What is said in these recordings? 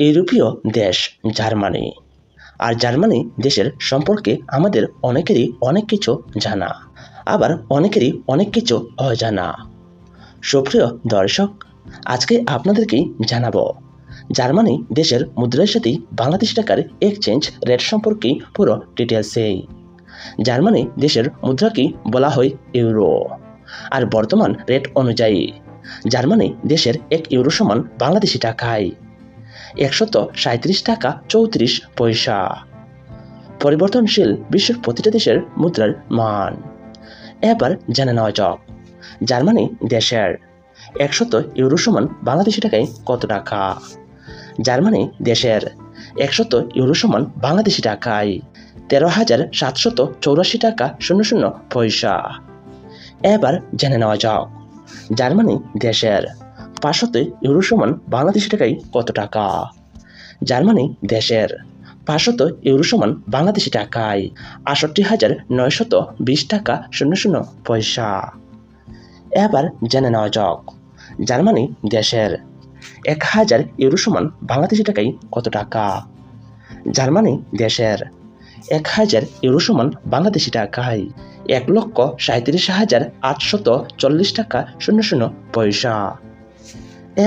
ইউরোপীয় দেশ জার্মানি। আর জার্মানি দেশের সম্পর্কে আমাদের অনেকেরই অনেক কিছু জানা, আবার অনেকেরই অনেক কিছু অজানা। সুপ্রিয় দর্শক, আজকে আপনাদেরকেই জানাবো জার্মানি দেশের মুদ্রার সাথে বাংলাদেশ টাকার এক্সচেঞ্জ রেট সম্পর্কে পুরো ডিটেলসে। জার্মানি দেশের মুদ্রাকে বলা হয় ইউরো, আর বর্তমান রেট অনুযায়ী জার্মানি দেশের 1 ইউরো সমান বাংলাদেশি টাকায় 137 টাকা 34 পয়সা। পরিবর্তনশীল বিশ্বের প্রতিটা দেশের মুদ্রার মান। এবার জেনে নেওয়া যাক জার্মানি দেশের 100 ইউরো সমান বাংলাদেশি টাকায় কত টাকা। জার্মানি দেশের 100 ইউরো সমান বাংলাদেশি টাকায় 13,784 টাকা 00 পয়সা। এবার জেনে নেওয়া যাক জার্মানি দেশের 500 ইউরো সমান বাংলাদেশি টাকায় কত টাকা। জার্মানি দেশের 500 ইউরো সমান বাংলাদেশি টাকায় 68,920 টাকা 00 পয়সা। এবার জেনে নেওয়া যাক জার্মানি দেশের 1000 ইউরো সমান বাংলাদেশি টাকায় কত টাকা। জার্মানি দেশের 1000 ইউরো সমান বাংলাদেশি টাকায় 1,37,840 টাকা 00 পয়সা।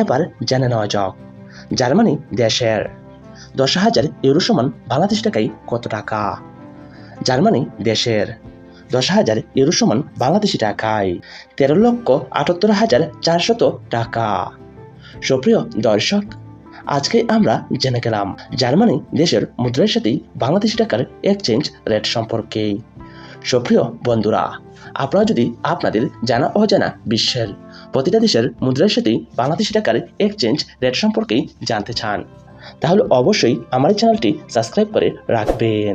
এবার জেনে নেওয়া যাক জার্মানি দেশের 10,000 ইউরো সমান বাংলাদেশি টাকায় কত টাকা। জার্মানি দেশের 10,000 ইউরো সমান বাংলাদেশি টাকায় 13,78,400 টাকা। সুপ্রিয় দর্শক, আজকে আমরা জেনে গেলাম জার্মানি দেশের মুদ্রার সাথে বাংলাদেশি টাকার এক্সচেঞ্জ রেট সম্পর্কে। সুপ্রিয় বন্ধুরা, আপনারা যদি আপনাদের জানা অজানা বিশ্বের প্রতিটা দেশের মুদ্রার সাথে বাংলাদেশি টাকার এক্সচেঞ্জ রেট সম্পর্কে জানতে চান, তাহলে অবশ্যই আমার চ্যানেলটি সাবস্ক্রাইব করে রাখবেন।